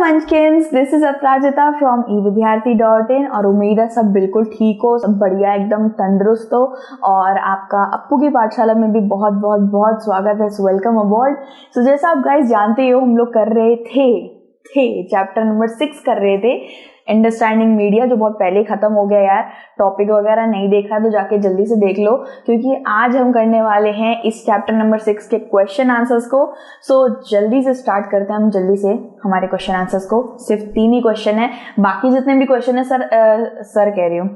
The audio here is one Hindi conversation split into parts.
मंचकिन्स, this is Aparajita from evidyarthi.in और उम्मीद है सब बिल्कुल ठीक हो, सब बढ़िया, एकदम तंदुरुस्त हो और आपका अप्पू की पाठशाला में भी बहुत बहुत बहुत स्वागत है। वेलकम अबॉर्ड। सो जैसा आप गाइस जानते हो, हम लोग कर रहे थे चैप्टर नंबर 6 कर रहे थे, अंडरस्टैंडिंग मीडिया, जो बहुत पहले खत्म हो गया यार। टॉपिक वगैरह नहीं देखा तो जाके जल्दी से देख लो, क्योंकि आज हम करने वाले हैं इस चैप्टर नंबर 6 के क्वेश्चन आंसर्स को। सो जल्दी से स्टार्ट करते हैं हम जल्दी से हमारे क्वेश्चन आंसर्स को। सिर्फ 3 ही क्वेश्चन है, बाकी जितने भी क्वेश्चन है सर कह रही हूँ,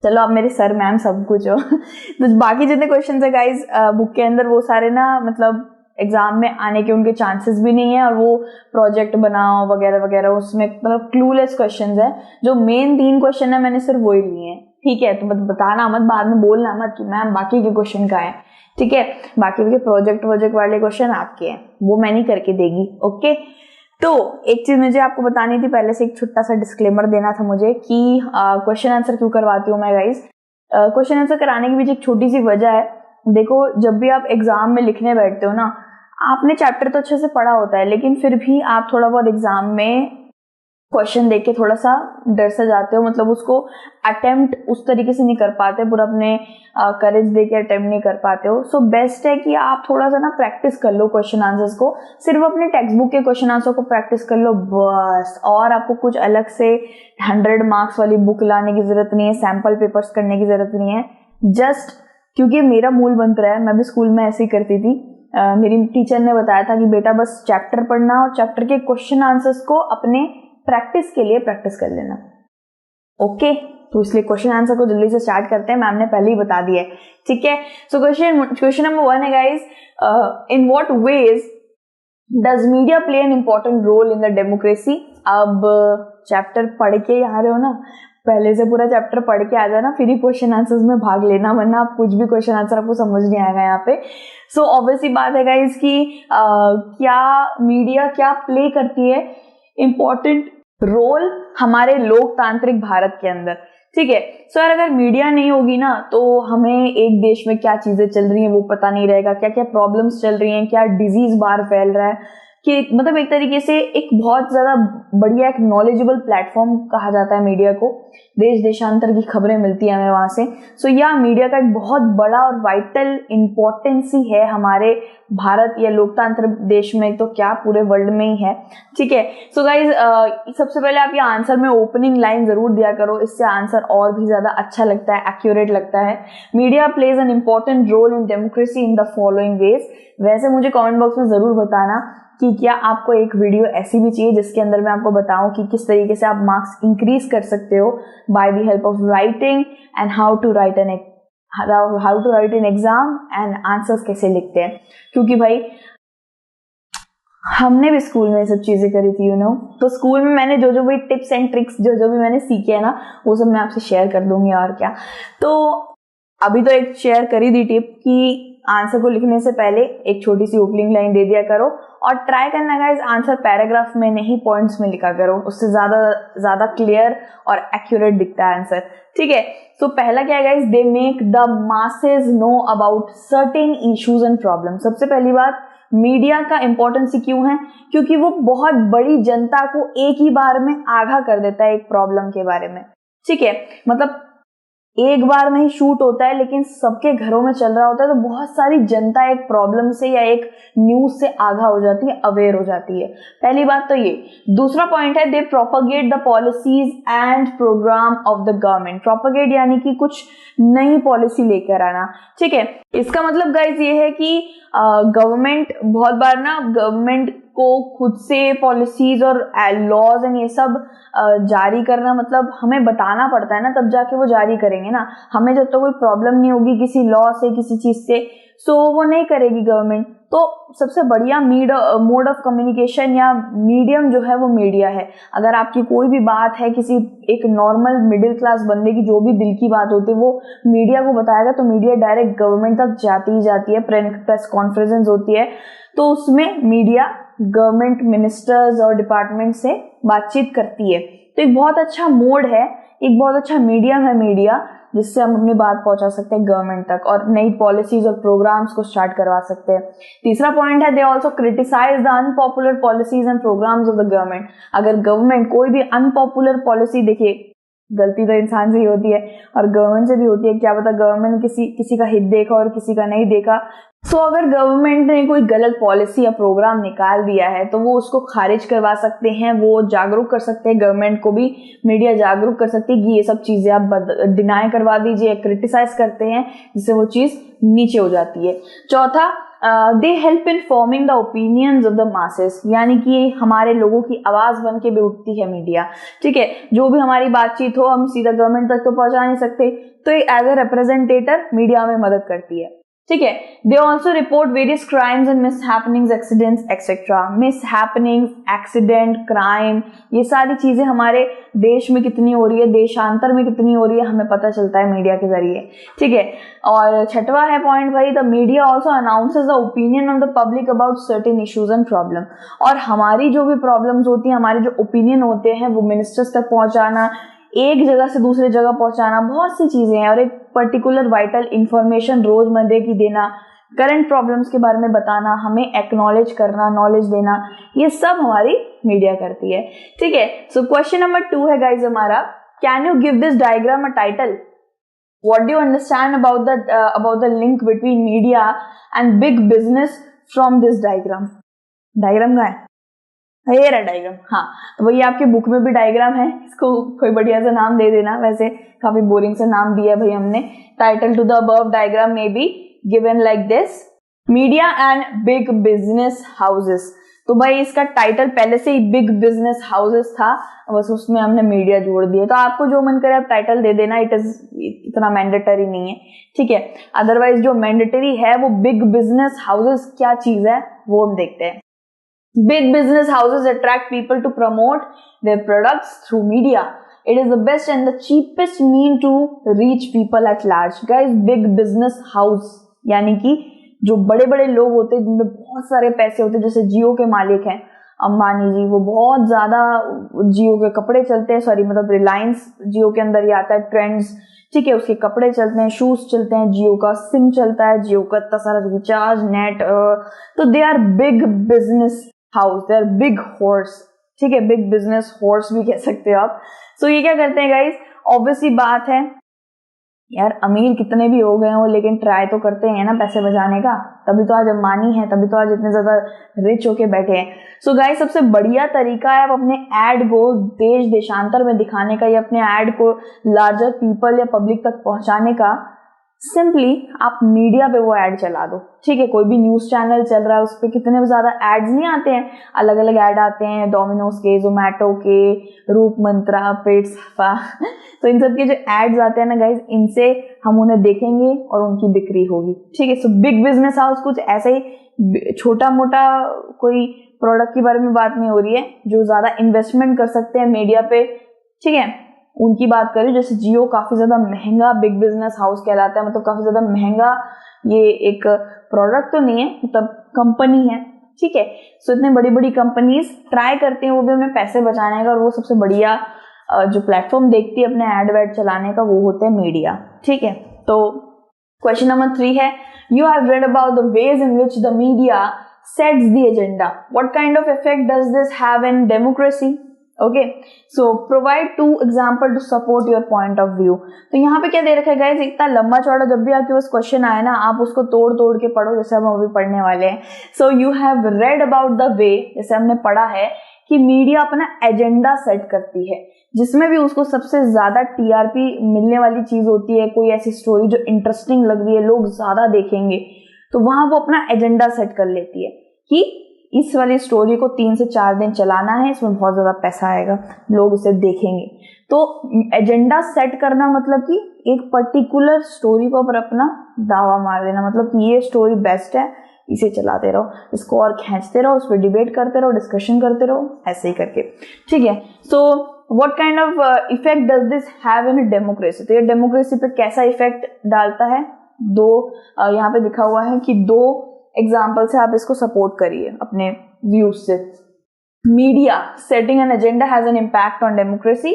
चलो आप मेरे सर मैम सब कुछ हो तो बाकी जितने क्वेश्चन है गाइज बुक के अंदर, वो सारे ना मतलब एग्जाम में आने के उनके चांसेस भी नहीं है, और वो प्रोजेक्ट बनाओ वगैरह वगैरह, उसमें मतलब क्लूलेस क्वेश्चंस है। जो मेन 3 क्वेश्चन है मैंने सिर्फ वही लिए हैं, ठीक है। तो बताना मत, बाद में बोलना मत कि मैम बाकी के क्वेश्चन का है, ठीक है। बाकी के प्रोजेक्ट वाले क्वेश्चन आपके हैं, वो मैं नहीं करके देगी, ओके। तो एक चीज मुझे आपको बतानी थी पहले से, एक छोटा सा डिस्क्लेमर देना था मुझे कि क्वेश्चन आंसर क्यों करवाती हूँ मैं गाइज। क्वेश्चन आंसर कराने की पीछे एक छोटी सी वजह है। देखो, जब भी आप एग्जाम में लिखने बैठते हो ना, आपने चैप्टर तो अच्छे से पढ़ा होता है, लेकिन फिर भी आप थोड़ा बहुत एग्जाम में क्वेश्चन देख के थोड़ा सा डर से जाते हो, मतलब उसको अटेम्प्ट उस तरीके से नहीं कर पाते, पूरा अपने करेज दे के अटेम्प्ट नहीं कर पाते हो। सो बेस्ट है कि आप थोड़ा सा ना प्रैक्टिस कर लो क्वेश्चन आंसर्स को, सिर्फ अपने टेक्स्ट बुक के क्वेश्चन आंसर को प्रैक्टिस कर लो बस। और आपको कुछ अलग से 100 मार्क्स वाली बुक लाने की जरूरत नहीं है, सैम्पल पेपर्स करने की जरूरत नहीं है। जस्ट क्योंकि मेरा मूल मंत्र है, मैं भी स्कूल में ऐसे ही करती थी, मेरी टीचर ने बताया था कि बेटा बस चैप्टर पढ़ना और चैप्टर के क्वेश्चन आंसर्स को अपने प्रैक्टिस के लिए प्रैक्टिस कर लेना, ओके। तो इसलिए क्वेश्चन आंसर को जल्दी से स्टार्ट करते हैं, मैम ने पहले ही बता दिया है, ठीक है। सो क्वेश्चन नंबर 1 है guys, in what ways does media play an important role in the democracy. अब चैप्टर पढ़ के आ रहे हो ना, पहले से पूरा चैप्टर पढ़ के आ जाना, फिर ही क्वेश्चन आंसर्स में भाग लेना, वरना आप कुछ भी क्वेश्चन आंसर आपको समझ नहीं आएगा यहाँ पे। सो ऑब्वियसली बात है गाइस कि क्या मीडिया क्या प्ले करती है इम्पोर्टेंट रोल हमारे लोकतांत्रिक भारत के अंदर, ठीक है। सो यार, अगर मीडिया नहीं होगी ना, तो हमें एक देश में क्या चीजें चल रही हैं वो पता नहीं रहेगा, क्या क्या प्रॉब्लम्स चल रही हैं, क्या डिजीज बाहर फैल रहा है, कि मतलब एक तरीके से एक बहुत ज्यादा बढ़िया एक नॉलेजेबल प्लेटफॉर्म कहा जाता है मीडिया को। देश देशांतर की खबरें मिलती है हमें वहां से। सो यह मीडिया का एक बहुत बड़ा और वाइटल इंपॉर्टेंस ही है हमारे भारत या लोकतंत्र देश में, तो क्या पूरे वर्ल्ड में ही है, ठीक है। सो गाइज, सबसे पहले आप ये आंसर में ओपनिंग लाइन जरूर दिया करो, इससे आंसर और भी ज्यादा अच्छा लगता है, एक्यूरेट लगता है। Media plays an important role in democracy in the following ways. वैसे मुझे कमेंट बॉक्स में जरूर बताना कि क्या आपको एक वीडियो ऐसी भी चाहिए जिसके अंदर मैं आपको बताऊं कि किस तरीके से आप मार्क्स इंक्रीज कर सकते हो by the help of writing, and how to write an exam, and answers कैसे लिखते हैं। क्योंकि भाई हमने भी स्कूल में ये सब चीजें करी थी, यू नो। तो स्कूल में मैंने जो भी टिप्स एंड ट्रिक्स जो भी मैंने सीखे है ना, वो सब मैं आपसे शेयर कर दूंगी, और क्या। तो अभी तो एक शेयर करी दी टिप कि आंसर को लिखने से पहले एक छोटी सी ओपनिंग लाइन दे दिया करो, और ट्राई करना गाइस आंसर पैराग्राफ में नहीं पॉइंट्स में लिखा करो, उससे ज्यादा क्लियर और एक्यूरेट दिखता है आंसर, ठीक है। तो पहला क्या है guys, they make the masses know about certain issues and problem. सबसे पहली बात, मीडिया का इंपॉर्टेंस क्यों है, क्योंकि वो बहुत बड़ी जनता को एक ही बार में आगाह कर देता है एक प्रॉब्लम के बारे में, ठीक है। मतलब एक बार में ही शूट होता है, लेकिन सबके घरों में चल रहा होता है, तो बहुत सारी जनता एक प्रॉब्लम से या एक न्यूज से आगाह हो जाती है, अवेयर हो जाती है। पहली बात तो ये। दूसरा पॉइंट है, they propagate the policies and program of the government. Propagate यानी कि कुछ नई पॉलिसी लेकर आना, ठीक है। इसका मतलब गाइस ये है कि गवर्नमेंट बहुत बार ना, गवर्नमेंट को खुद से पॉलिसीज और लॉज एंड ये सब जारी करना, मतलब हमें बताना पड़ता है ना, तब जाके वो जारी करेंगे ना। हमें जब तक कोई प्रॉब्लम नहीं होगी किसी लॉ से, किसी चीज से, सो वो नहीं करेगी गवर्नमेंट। तो सबसे बढ़िया मोड ऑफ कम्युनिकेशन या मीडियम जो है वो मीडिया है। अगर आपकी कोई भी बात है, किसी एक नॉर्मल मिडिल क्लास बंदे की जो भी दिल की बात होती है वो मीडिया को बताएगा, तो मीडिया डायरेक्ट गवर्नमेंट तक जाती ही जाती है। प्रेस कॉन्फ्रेंस होती है, तो उसमें मीडिया गवर्नमेंट मिनिस्टर्स और डिपार्टमेंट से बातचीत करती है। तो एक बहुत अच्छा मोड है, एक बहुत अच्छा मीडियम है मीडिया, जिससे हम अपनी बात पहुंचा सकते हैं गवर्नमेंट तक और नई पॉलिसीज और प्रोग्राम्स को स्टार्ट करवा सकते हैं। तीसरा पॉइंट है, they also criticise the unpopular policies and programmes of the government. अगर गवर्नमेंट कोई भी अनपॉपुलर पॉलिसी, देखिए गलती तो इंसान से ही होती है और गवर्नमेंट से भी होती है, क्या पता गवर्नमेंट ने किसी का हित देखा और किसी का नहीं देखा। सो अगर गवर्नमेंट ने कोई गलत पॉलिसी या प्रोग्राम निकाल दिया है तो वो उसको खारिज करवा सकते हैं, वो जागरूक कर सकते हैं, गवर्नमेंट को भी मीडिया जागरूक कर सकती है कि ये सब चीजें आप डिनाई करवा दीजिए, क्रिटिसाइज करते हैं, जिससे वो चीज नीचे हो जाती है। चौथा, they help in forming the opinions of the masses, यानी कि हमारे लोगों की आवाज बन के भी उठती है मीडिया। ठीक है, जो भी हमारी बातचीत हो हम सीधा गवर्नमेंट तक तो पहुंचा नहीं सकते, तो एज ए रिप्रेजेंटेटर मीडिया में मदद करती है। ठीक है, they also report various crimes and mishappenings, accidents etcetera. Mishappenings, accident, crime, ये सारी चीजें हमारे देश में कितनी हो रही है, देशांतर में कितनी हो रही है, हमें पता चलता है मीडिया के जरिए। ठीक है, और छठवां है पॉइंट भाई, the media also announces the opinion of the public about certain issues and problem. और हमारी जो भी प्रॉब्लम्स होती हैं, हमारे जो ओपिनियन होते हैं वो मिनिस्टर्स तक पहुंचाना, एक जगह से दूसरी जगह पहुंचाना, बहुत सी चीजें हैं। और एक पर्टिकुलर वाइटल इंफॉर्मेशन रोजमर्रे की देना, करंट प्रॉब्लम्स के बारे में बताना, हमें एक्नॉलेज करना, नॉलेज देना, ये सब हमारी मीडिया करती है। ठीक है, सो क्वेश्चन नंबर 2 है गाइज हमारा, can you give this diagram a title? What do you understand about the link between media and big business from this diagram? Diagram का है, ये रहा डायग्राम। हाँ, तो वही आपके बुक में भी डायग्राम है, इसको कोई बढ़िया सा नाम दे देना। वैसे काफी बोरिंग सा नाम दिया भाई हमने। Title to the above diagram में be given like this, media and big business houses. तो भाई इसका टाइटल पहले से ही बिग बिजनेस हाउसेस था, बस उसमें हमने मीडिया जोड़ दिया। तो आपको जो मन करे आप टाइटल दे देना, इट इज इतना मैंडेटरी नहीं है। ठीक है, अदरवाइज जो मैंडेटरी है वो बिग बिजनेस हाउसेस क्या चीज है वो हम देखते हैं। Big business houses attract people to promote their products through media. It is the best and the cheapest mean to reach people at large. Guys, big business house यानी कि जो बड़े बड़े लोग होते हैं जिनमें बहुत सारे पैसे होते हैं, जैसे जियो के मालिक हैं अंबानी जी, वो बहुत ज्यादा जियो के कपड़े चलते हैं, सॉरी मतलब रिलायंस जियो के अंदर ही आता है, ट्रेंड्स। ठीक है, उसके कपड़े चलते हैं, शूज चलते हैं, जियो का सिम चलता है, जियो का इतना सारा रिचार्ज, नेट, तो they are big business house, they are big horse. ठीक है, बिग बिजनेस हॉर्स भी कह सकते हो आप। सो ये क्या करते हैं गाइस, ऑब्वियसली बात है यार, अमीर कितने भी हो गए हो लेकिन ट्राई तो करते हैं ना पैसे बचाने का, तभी तो आज अंबानी है, तभी तो आज इतने ज्यादा रिच होके बैठे हैं। सो गाइस, सबसे बढ़िया तरीका है आप अपने एड को देश देशांतर में दिखाने का, या अपने एड को लार्जर पीपल या पब्लिक तक पहुंचाने का, सिंपली आप मीडिया पे वो एड चला दो। ठीक है, कोई भी न्यूज चैनल चल रहा है उस पर कितने ज्यादा एड्स नहीं आते हैं, अलग अलग एड आते हैं, डोमिनोज के, जोमैटो के, रूप मंत्रा, पेट साफा तो इन सब के जो एड्स आते हैं ना गाइज, इनसे हम उन्हें देखेंगे और उनकी बिक्री होगी। ठीक है, सो बिग बिजनेस हाउस कुछ ऐसे ही छोटा मोटा कोई प्रोडक्ट के बारे में बात नहीं हो रही है, जो ज्यादा इन्वेस्टमेंट कर सकते हैं मीडिया पे। ठीक है, उनकी बात करें, जैसे जियो काफी ज्यादा महंगा बिग बिजनेस हाउस कहलाता है, मतलब काफी ज्यादा महंगा, ये एक प्रोडक्ट तो नहीं है, मतलब कंपनी है। ठीक है, सो इतने बड़ी बड़ी कंपनीज ट्राई करती हैं वो भी हमें पैसे बचाने का, और वो सबसे बढ़िया जो प्लेटफॉर्म देखती है अपने एड वेड चलाने का, वो होते हैं मीडिया। ठीक है, तो क्वेश्चन नंबर 3 है, you have read about the ways in which the media sets the agenda, what kind of effect does this have in democracy? Okay, so provide 2 example to support your point of view. तो यहाँ पे क्या दे रखा है गाइस, इतना लंबा चौड़ा जब भी आपके पास क्वेश्चन आए ना, आप उसको तोड़ तोड़ के पढ़ो, जैसे हम अभी पढ़ने वाले हैं। So you have read about the way, जैसे हमने पढ़ा है कि मीडिया अपना एजेंडा सेट करती है, जिसमें भी उसको सबसे ज्यादा टीआरपी मिलने वाली चीज होती है, कोई ऐसी स्टोरी जो इंटरेस्टिंग लग रही है, लोग ज्यादा देखेंगे, तो वहां वो अपना एजेंडा सेट कर लेती है कि इस वाली स्टोरी को 3 से 4 दिन चलाना है, इसमें बहुत ज्यादा पैसा आएगा, लोग इसे देखेंगे। तो एजेंडा सेट करना मतलब कि एक पर्टिकुलर स्टोरी को पर अपना दावा मार देना, मतलब कि ये स्टोरी बेस्ट है, इसे चलाते रहो, इसको और खींचते रहो, उस पर डिबेट करते रहो, डिस्कशन करते रहो, ऐसे ही करके। ठीक है, so what kind of effect does this have in democracy? तो ये डेमोक्रेसी पे कैसा इफेक्ट डालता है? 2 यहाँ पे दिखा हुआ है कि 2 एग्जाम्पल से आप इसको सपोर्ट करिए अपने व्यूज से। Media setting an agenda has an impact on democracy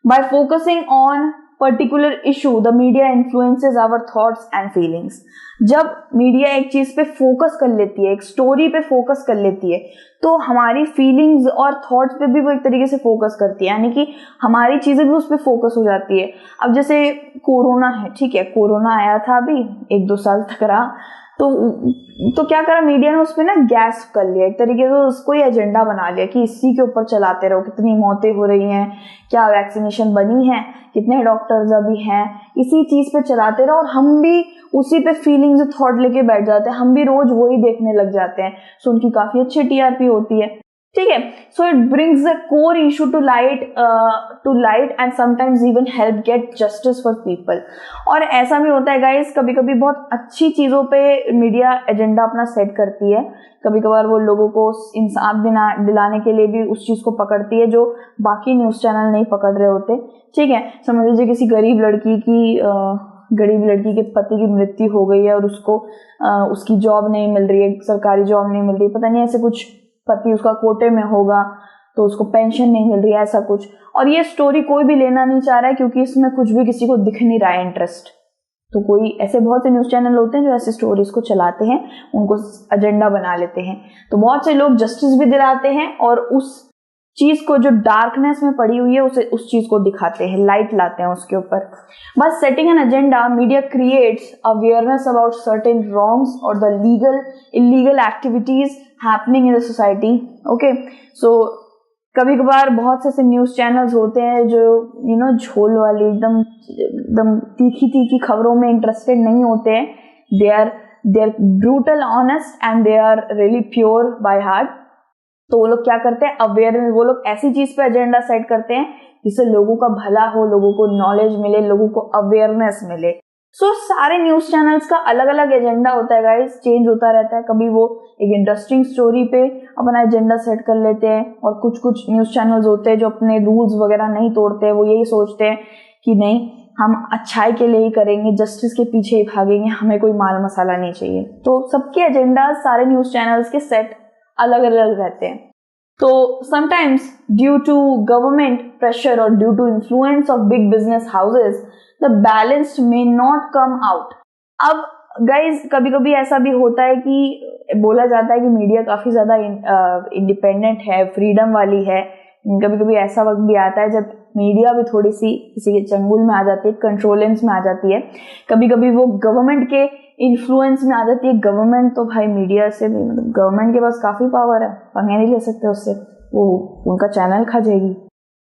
by focusing on particular issue the media influences our thoughts and feelings. जब मीडिया एक चीज पे फोकस कर लेती है, एक स्टोरी पे फोकस कर लेती है, तो हमारी फीलिंग्स और थॉट्स पे भी वो एक तरीके से फोकस करती है, यानी कि हमारी चीजें भी उस पर फोकस हो जाती है। अब जैसे कोरोना है, ठीक है, कोरोना आया था अभी 1-2 साल तक रहा, तो क्या करा मीडिया ने उस पर ना गैस कर लिया, एक तरीके से उसको ही एजेंडा बना लिया कि इसी के ऊपर चलाते रहो, कितनी मौतें हो रही हैं, क्या वैक्सीनेशन बनी है, कितने डॉक्टर्स अभी हैं, इसी चीज पे चलाते रहो और हम भी उसी पे फीलिंग्स थॉट लेके बैठ जाते हैं, हम भी रोज वही देखने लग जाते हैं। सो उनकी काफी अच्छी टीआरपी होती है, ठीक है। So it brings the core issue to light and sometimes even help get justice for people. और ऐसा भी होता है गाइस, कभी कभी बहुत अच्छी चीजों पे मीडिया एजेंडा अपना सेट करती है, कभी कभार वो लोगों को इंसाफ दिलाने के लिए भी उस चीज को पकड़ती है जो बाकी न्यूज चैनल नहीं पकड़ रहे होते, ठीक है। समझ लीजिए किसी गरीब लड़की के पति की मृत्यु हो गई है और उसको उसकी जॉब नहीं मिल रही है, सरकारी जॉब नहीं मिल रही है, पता नहीं ऐसे कुछ, पति उसका कोटे में होगा तो उसको पेंशन नहीं मिल रही है, ऐसा कुछ। और ये स्टोरी कोई भी लेना नहीं चाह रहा है क्योंकि इसमें कुछ भी किसी को दिख नहीं रहा है इंटरेस्ट। तो कोई ऐसे बहुत से न्यूज चैनल होते हैं जो ऐसे स्टोरीज को चलाते हैं, उनको एजेंडा बना लेते हैं। तो बहुत से लोग जस्टिस भी दिलाते हैं और उस चीज को जो डार्कनेस में पड़ी हुई है उस चीज को दिखाते हैं, लाइट लाते हैं उसके ऊपर। बस setting an agenda, media creates awareness about certain wrongs और the illegal activities happening in the society. Okay, so कभी कभार बहुत से ऐसे न्यूज चैनल्स होते हैं जो झोल वाली एकदम तीखी तीखी खबरों में इंटरेस्टेड नहीं होते हैं। They are brutal honest and they are really pure by heart. तो वो लोग क्या करते हैं, अवेयरनेस, वो लोग ऐसी चीज पे एजेंडा सेट करते हैं जिससे लोगों का भला हो, लोगों को नॉलेज मिले, लोगों को अवेयरनेस मिले। सो सारे न्यूज चैनल्स का अलग अलग एजेंडा होता है गाइस, चेंज होता रहता है। कभी वो एक इंटरेस्टिंग स्टोरी पे अपना एजेंडा सेट कर लेते हैं और कुछ न्यूज चैनल्स होते हैं जो अपने रूल्स वगैरह नहीं तोड़ते हैं, वो यही सोचते हैं कि नहीं, हम अच्छाई के लिए ही करेंगे, जस्टिस के पीछे ही भागेंगे, हमें कोई माल मसाला नहीं चाहिए। तो सबके एजेंडा सारे न्यूज चैनल्स के सेट अलग अलग रहते हैं। तो sometimes due to government pressure और due to influence of big business houses the balanced may not come out. अब गाइज कभी कभी ऐसा भी होता है कि बोला जाता है कि मीडिया काफी ज्यादा इंडिपेंडेंट है, फ्रीडम वाली है। कभी कभी ऐसा वक्त भी आता है जब मीडिया भी थोड़ी सी किसी के चंगुल में आ जाती है, कंट्रोलेंस में आ जाती है। कभी कभी वो गवर्नमेंट के इन्फ्लुएंस में आ जाती है। गवर्नमेंट तो भाई मीडिया से भी, मतलब गवर्नमेंट के पास काफी पावर है, पंगे नहीं ले सकते उससे, वो उनका चैनल खा जाएगी,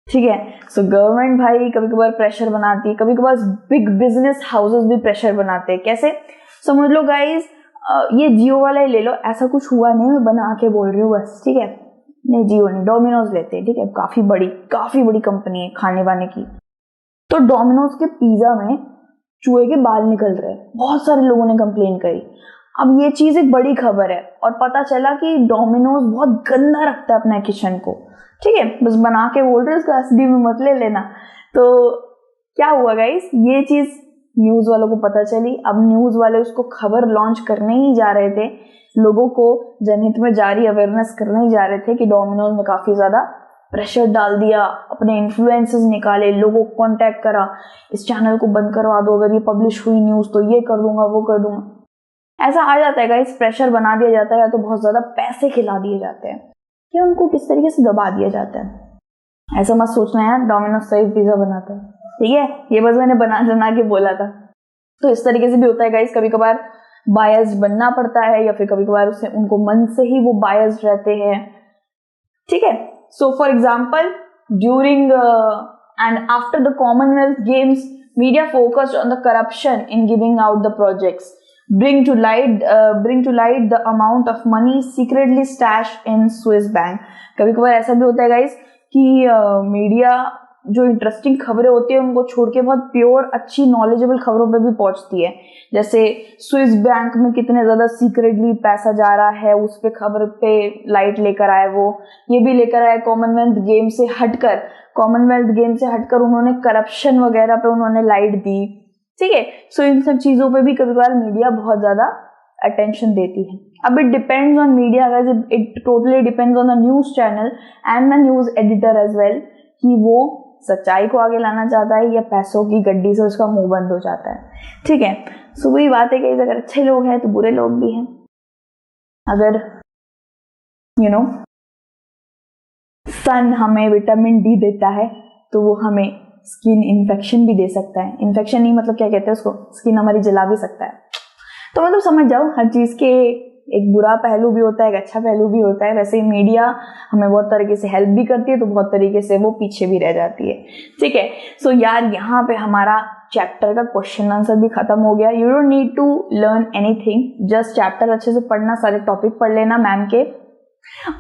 ठीक है। सो गवर्नमेंट भाई कभी कभार प्रेशर बनाती है, कभी कभार बिग बिजनेस हाउसेस भी प्रेशर बनाते हैं। कैसे, समझ लो गाइज, ये जियो वाला ही ले लो, ऐसा कुछ हुआ नहीं, मैं बना के बोल रही हूँ बस, ठीक है। नहीं, जियो नहीं, डोमिनोज लेते हैं, ठीक है, काफी बड़ी कंपनी है खाने वाने की। तो डोमिनोज के पिज्जा में चूहे के बाल निकल रहे हैं, बहुत सारे लोगों ने कंप्लेन करी। अब ये चीज एक बड़ी खबर है और पता चला कि डोमिनोज बहुत गंदा रखता है अपना किचन को, ठीक है, बस बना के बोल रहे उसको एसडी में मत ले लेना। तो क्या हुआ गाइस, ये चीज न्यूज वालों को पता चली। अब न्यूज वाले उसको खबर लॉन्च करने ही जा रहे थे, लोगों को जनहित में जारी अवेयरनेस करने ही जा रहे थे कि डोमिनोज ने काफी ज्यादा प्रेशर डाल दिया, अपने इन्फ्लुएंसेस निकाले, लोगों को कांटेक्ट करा, इस चैनल को बंद करवा दो, अगर ये पब्लिश हुई न्यूज तो ये कर दूंगा, वो कर दूंगा। ऐसा आ जाता है गाइस, प्रेशर बना दिया जाता है, या तो बहुत ज्यादा पैसे खिला दिए जाते हैं, या उनको किस तरीके से दबा दिया जाता है। ऐसा मत सोचना यार डोमिनोज सही पिज्जा बनाता है, ठीक है, ये बस मैंने बना के बोला था। तो इस तरीके से भी होता है गाइस, कभी कभार बायस्ड बनना पड़ता है, या फिर कभी कभार उससे उनको मन से ही वो बायस्ड रहते हैं, ठीक है। So for example, during and after the Commonwealth games, media focused on the corruption in giving out the projects, bring to light the amount of money secretly stashed in Swiss bank। कभी कभार ऐसा भी होता है गाइस कि मीडिया जो इंटरेस्टिंग खबरें होती है उनको छोड़ के बहुत प्योर अच्छी नॉलेजेबल खबरों पे भी पहुंचती है। जैसे स्विस बैंक में कितने ज्यादा सीक्रेटली पैसा जा रहा है, उस पे खबर पे लाइट लेकर आए। वो ये भी लेकर आए कॉमनवेल्थ गेम से हटकर उन्होंने करप्शन वगैरह पे उन्होंने लाइट दी, ठीक है। सो इन सब चीजों पे भी कभी कभार मीडिया बहुत ज्यादा अटेंशन देती है। अब it depends on media, it totally depends on the news channel and the news editor as well, कि वो सच्चाई को आगे लाना चाहता है या पैसों की गड्डी से उसका मुंह बंद हो जाता है। ठीक है, सो वही बात है कि अगर अच्छे लोग हैं तो बुरे लोग भी हैं। अगर सन हमें विटामिन डी देता है तो वो हमें स्किन इन्फेक्शन भी दे सकता है। इन्फेक्शन नहीं मतलब क्या कहते हैं उसको, स्किन हमारी जला भी सकता है। तो मतलब समझ जाओ, हर चीज के एक बुरा पहलू भी होता है, एक अच्छा पहलू भी होता है। वैसे ही मीडिया हमें बहुत तरीके से हेल्प भी करती है तो बहुत तरीके से वो पीछे भी रह जाती है। ठीक है, सो यार यहाँ पे हमारा चैप्टर का क्वेश्चन आंसर भी खत्म हो गया। You don't need to learn anything, just chapter अच्छे से पढ़ना, सारे टॉपिक पढ़ लेना मैम के,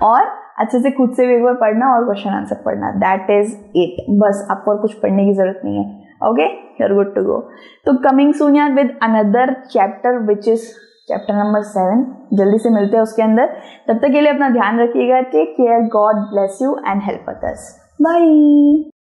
और अच्छे से खुद से भी एक बार पढ़ना और क्वेश्चन आंसर पढ़ना। दैट इज इट, बस आपको और कुछ पढ़ने की जरूरत नहीं है। Okay, you are good to go. तो कमिंग सून यार with another chapter which is chapter number 7। जल्दी से मिलते हैं उसके अंदर। तब तक के लिए अपना ध्यान रखिएगा। Take care, God bless you and help us. Bye.